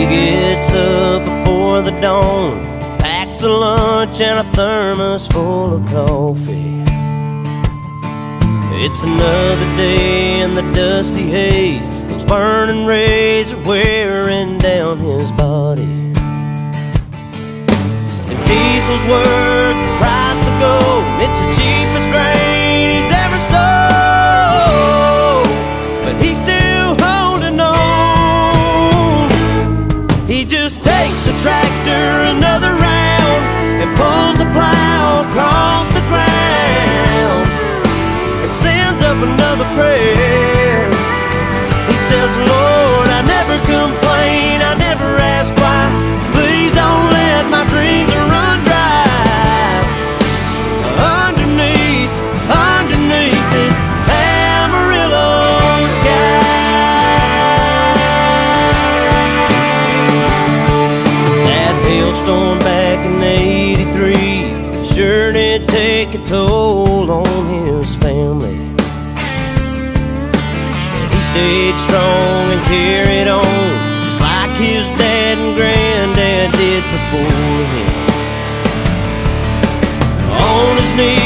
gets up before the dawn, packs a lunch and a thermos full of coffee. It's another day in the dusty haze. Those burning rays are wearing down his body. If diesel's worth the price of gold, it's the cheapest grain he's ever sold, but he's still holding on. He just takes the tractor another round and pulls the plow across the ground and sends up another prayer. He says, Lord, I never complain, I never ask why. Please don't let my dreams run dry. Underneath this Amarillo sky. That hailstorm back in '83 sure did take a toll on his family. He stayed strong and carried on, just like his dad and granddad did before him. On his knees